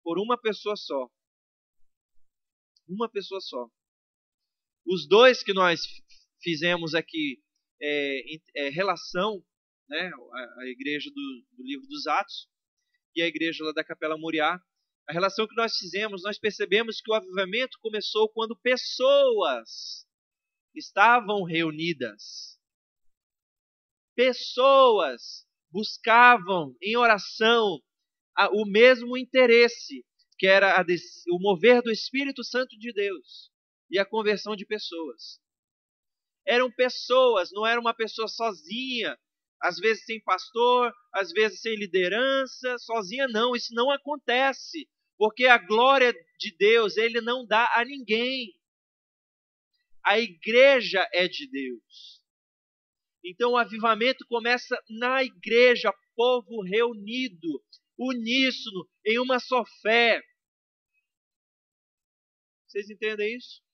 por uma pessoa só. Uma pessoa só. Os dois que nós fizemos aqui relação, né, a igreja do livro dos Atos e a igreja lá da Capela Moriá, a relação que nós fizemos, nós percebemos que o avivamento começou quando pessoas estavam reunidas. Pessoas buscavam em oração o mesmo interesse, que era o mover do Espírito Santo de Deus e a conversão de pessoas. Eram pessoas, não era uma pessoa sozinha, às vezes sem pastor, às vezes sem liderança, sozinha não, isso não acontece, porque a glória de Deus Ele não dá a ninguém. A igreja é de Deus. Então o avivamento começa na igreja, povo reunido, uníssono, em uma só fé. Vocês entendem isso?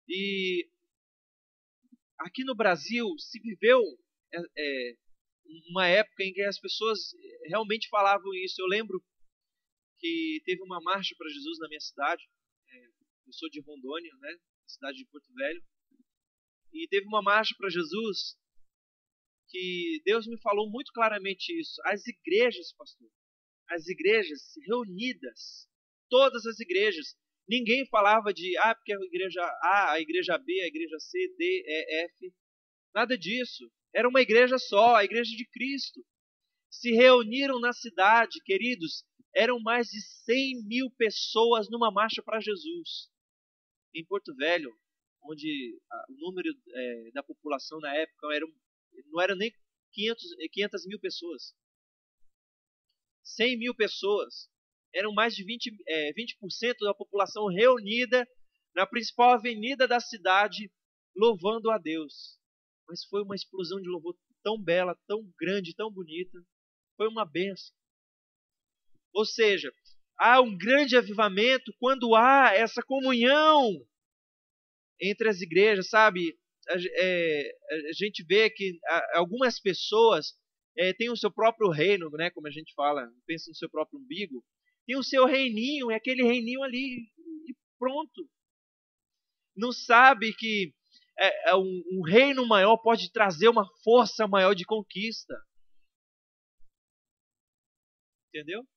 E aqui no Brasil se viveu uma época em que as pessoas realmente falavam isso. Eu lembro que teve uma marcha para Jesus na minha cidade. Eu sou de Rondônia, né? Cidade de Porto Velho. E teve uma marcha para Jesus que Deus me falou muito claramente isso. As igrejas, pastor, as igrejas reunidas, todas as igrejas. Ninguém falava de, porque a igreja A, a igreja B, a igreja C, D, E, F. Nada disso. Era uma igreja só, a igreja de Cristo. Se reuniram na cidade, queridos, eram mais de 100 mil pessoas numa marcha para Jesus. Em Porto Velho, onde o número da população na época não era nem 500 mil pessoas. 100 mil pessoas. Eram mais de 20% da população reunida na principal avenida da cidade, louvando a Deus. Mas foi uma explosão de louvor tão bela, tão grande, tão bonita. Foi uma bênção. Ou seja, há um grande avivamento quando há essa comunhão entre as igrejas, sabe? A gente vê que algumas pessoas têm o seu próprio reino, né? Como a gente fala, pensa no seu próprio umbigo. Tem o seu reininho, é aquele reininho ali e pronto. Não sabe que um reino maior pode trazer uma força maior de conquista. Entendeu?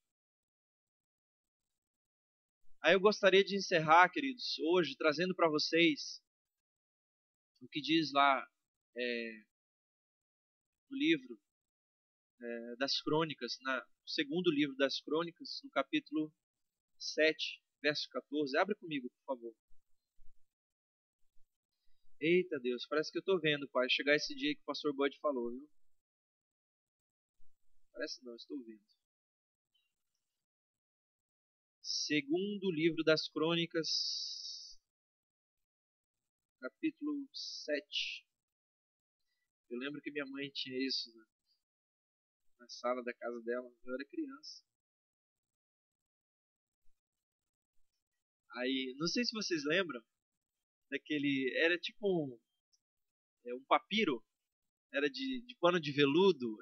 Aí eu gostaria de encerrar, queridos, hoje, trazendo para vocês o que diz lá no livro das Crônicas, no segundo livro das Crônicas, no capítulo 7, verso 14. Abre comigo, por favor. Eita Deus, parece que eu estou vendo, Pai, chegar esse dia que o pastor Bud falou, viu? Parece não, estou vendo. Segundo livro das Crônicas, capítulo 7. Eu lembro que minha mãe tinha isso na sala da casa dela, eu era criança. Aí, não sei se vocês lembram daquele, era tipo um papiro, Era de pano de veludo.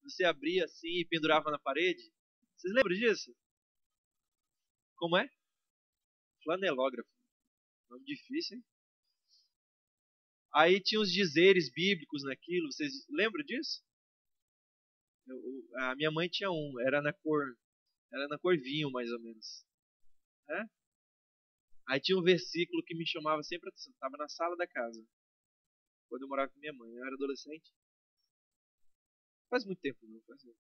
Você abria assim e pendurava na parede. Vocês lembram disso? Como é? Flanelógrafo. Nome difícil, hein? Aí tinha os dizeres bíblicos naquilo. Vocês lembram disso? A minha mãe tinha um. Era na cor vinho, mais ou menos. É? Aí tinha um versículo que me chamava sempre a atenção. Estava na sala da casa. Quando eu morava com minha mãe. Eu era adolescente. Faz muito tempo, não. Faz muito.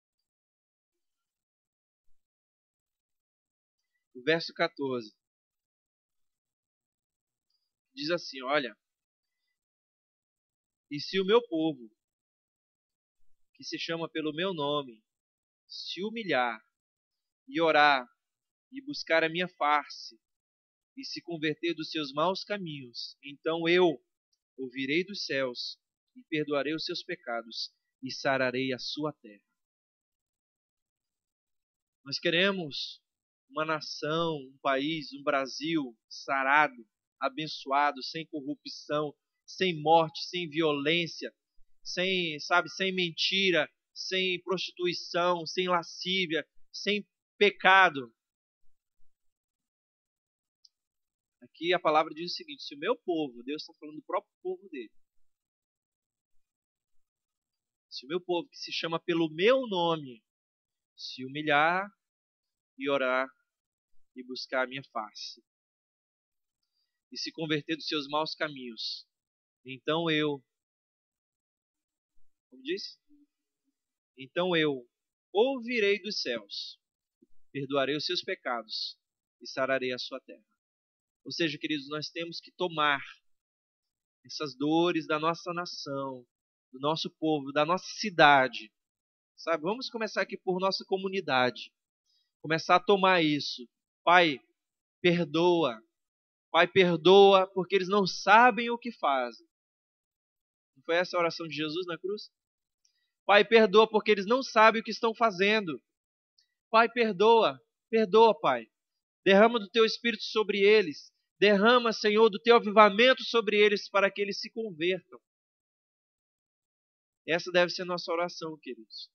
O verso 14. Diz assim, olha. E se o meu povo, que se chama pelo meu nome, se humilhar e orar e buscar a minha face e se converter dos seus maus caminhos, então eu ouvirei dos céus e perdoarei os seus pecados e sararei a sua terra. Nós queremos uma nação, um país, um Brasil sarado, abençoado, sem corrupção, sem morte, sem violência, sem mentira, sem prostituição, sem lascívia, sem pecado. Aqui a palavra diz o seguinte: se o meu povo, Deus está falando do próprio povo dele, se o meu povo que se chama pelo meu nome se humilhar e orar e buscar a minha face e se converter dos seus maus caminhos, então eu, como disse? Então eu ouvirei dos céus, perdoarei os seus pecados e sararei a sua terra. Ou seja, queridos, nós temos que tomar essas dores da nossa nação, do nosso povo, da nossa cidade, sabe? Vamos começar aqui por nossa comunidade, começar a tomar isso. Pai, perdoa. Pai, perdoa porque eles não sabem o que fazem. Não foi essa a oração de Jesus na cruz? Pai, perdoa porque eles não sabem o que estão fazendo. Pai, perdoa. Perdoa, Pai. Derrama do Teu Espírito sobre eles. Derrama, Senhor, do Teu avivamento sobre eles para que eles se convertam. Essa deve ser a nossa oração, queridos.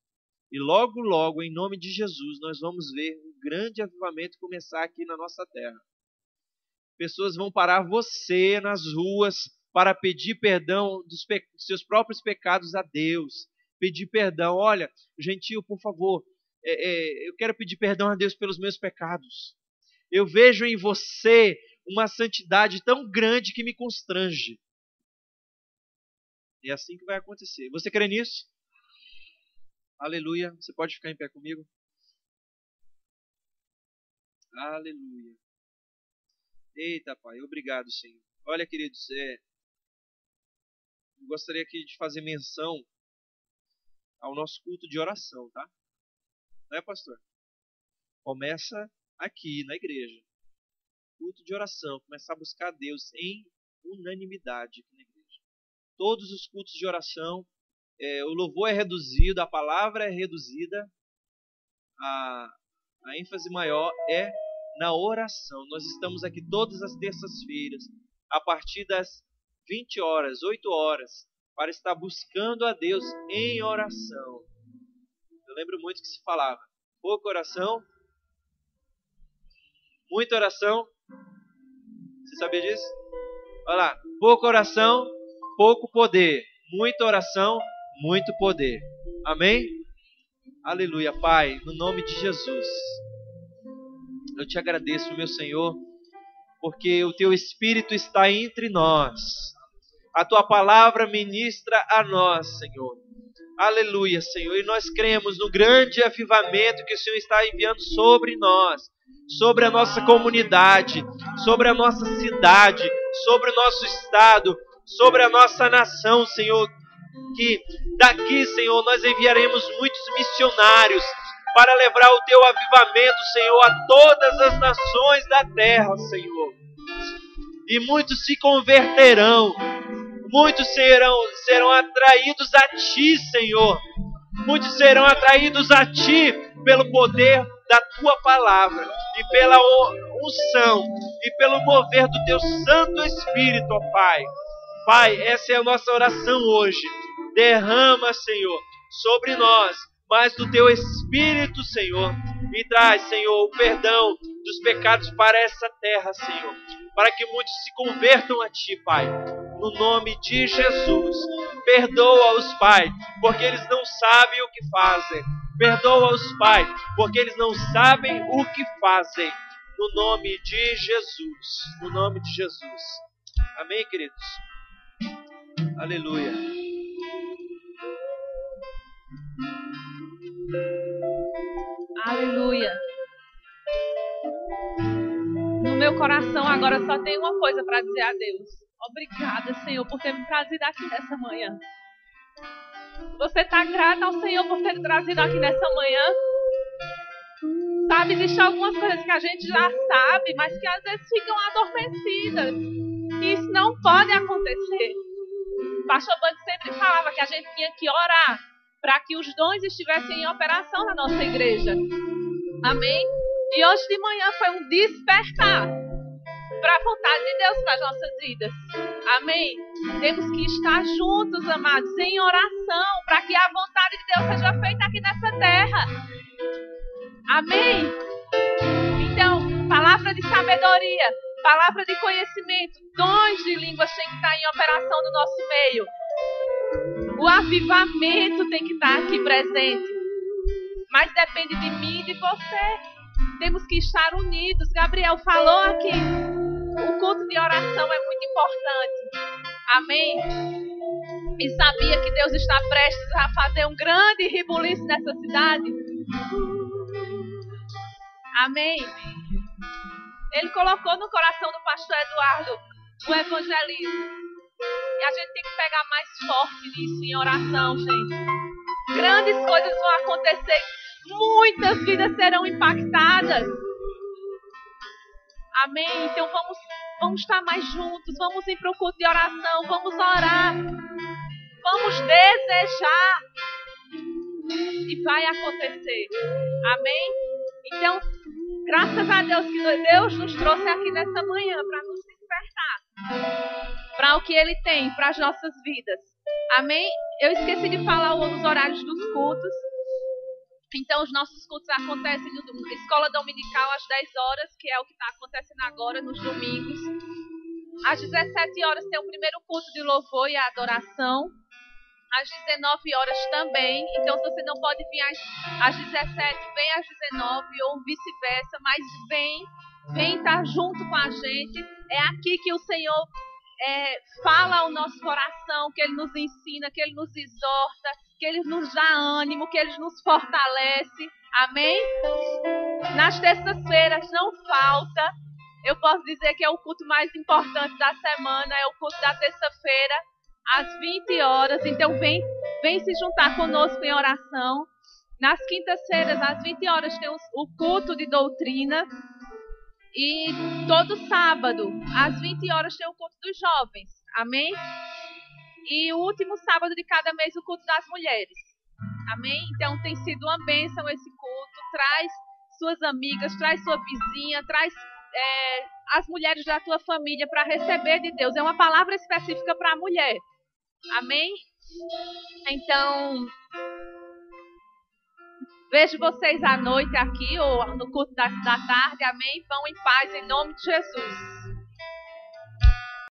E logo, logo, em nome de Jesus, nós vamos ver um grande avivamento começar aqui na nossa terra. Pessoas vão parar você nas ruas para pedir perdão dos seus próprios pecados a Deus. Pedir perdão. Olha, gentil, por favor, eu quero pedir perdão a Deus pelos meus pecados. Eu vejo em você uma santidade tão grande que me constrange. É assim que vai acontecer. Você crê nisso? Aleluia. Você pode ficar em pé comigo? Aleluia. Eita, Pai, obrigado, Senhor. Olha, queridos, eu gostaria aqui de fazer menção ao nosso culto de oração, tá? Não é, pastor? Começa aqui na igreja. Culto de oração, começar a buscar a Deus em unanimidade aqui na igreja. Todos os cultos de oração, o louvor é reduzido, a palavra é reduzida, a ênfase maior é na oração. Nós estamos aqui todas as terças-feiras, a partir das 20 horas, 8 horas, para estar buscando a Deus em oração. Eu lembro muito que se falava, pouca oração, muita oração. Você sabia disso? Olha lá, pouca oração, pouco poder. Muita oração, muito poder. Amém? Aleluia, Pai, no nome de Jesus. Eu te agradeço, meu Senhor, porque o Teu Espírito está entre nós. A Tua palavra ministra a nós, Senhor. Aleluia, Senhor. E nós cremos no grande avivamento que o Senhor está enviando sobre nós, sobre a nossa comunidade, sobre a nossa cidade, sobre o nosso estado, sobre a nossa nação, Senhor. Que daqui, Senhor, nós enviaremos muitos missionários para levar o Teu avivamento, Senhor, a todas as nações da terra, Senhor. E muitos se converterão, muitos serão atraídos a Ti, Senhor. Muitos serão atraídos a Ti pelo poder da Tua palavra e pela unção e pelo mover do Teu Santo Espírito, ó Pai. Pai, essa é a nossa oração hoje. Derrama, Senhor, sobre nós mais do Teu Espírito, Senhor. E traz, Senhor, o perdão dos pecados para essa terra, Senhor. Para que muitos se convertam a Ti, Pai. No nome de Jesus. Perdoa-os, Pai, porque eles não sabem o que fazem. Perdoa-os, Pai, porque eles não sabem o que fazem. No nome de Jesus. No nome de Jesus. Amém, queridos? Aleluia. Aleluia. No meu coração agora só tem uma coisa para dizer a Deus. Obrigada, Senhor, por ter me trazido aqui nessa manhã. Você está grata ao Senhor por ter me trazido aqui nessa manhã? Sabe, existem algumas coisas que a gente já sabe, mas que às vezes ficam adormecidas. E isso não pode acontecer. O pastor Bud sempre falava que a gente tinha que orar para que os dons estivessem em operação na nossa igreja. Amém? E hoje de manhã foi um despertar para a vontade de Deus para as nossas vidas. Amém? Temos que estar juntos, amados, em oração, para que a vontade de Deus seja feita aqui nessa terra. Amém? Então, palavra de sabedoria, palavra de conhecimento, dons de línguas têm que estar em operação no nosso meio. O avivamento tem que estar aqui presente. Mas depende de mim e de você. Temos que estar unidos. Gabriel falou aqui. O culto de oração é muito importante. Amém? E sabia que Deus está prestes a fazer um grande rebuliço nessa cidade? Amém? Ele colocou no coração do pastor Eduardo o evangelismo. E a gente tem que pegar mais forte nisso em oração, gente. Grandes coisas vão acontecer. Muitas vidas serão impactadas. Amém? Então vamos estar mais juntos. Vamos ir para o culto de oração. Vamos orar. Vamos desejar. E vai acontecer. Amém? Então, graças a Deus que Deus nos trouxe aqui nessa manhã para nos despertar para o que Ele tem para as nossas vidas. Amém? Eu esqueci de falar os horários dos cultos. Então, os nossos cultos acontecem na escola dominical às 10 horas, que é o que está acontecendo agora nos domingos. Às 17 horas tem o primeiro culto de louvor e adoração. Às 19 horas também. Então, se você não pode vir às 17, vem às 19 ou vice-versa. Mas vem estar junto com a gente. É aqui que o Senhor fala ao nosso coração, que Ele nos ensina, que Ele nos exorta, que Ele nos dá ânimo, que Ele nos fortalece. Amém? Nas terças-feiras não falta. Eu posso dizer que é o culto mais importante da semana. É o culto da terça-feira, às 20 horas. Então vem se juntar conosco em oração. Nas quintas-feiras, às 20 horas, tem o culto de doutrina. E todo sábado, às 20 horas, tem o culto dos jovens. Amém? E o último sábado de cada mês, o culto das mulheres. Amém? Então tem sido uma bênção esse culto. Traz suas amigas, traz sua vizinha, traz as mulheres da tua família para receber de Deus. É uma palavra específica para a mulher. Amém? Então, vejo vocês à noite aqui ou no culto da tarde. Amém? Vão em paz em nome de Jesus.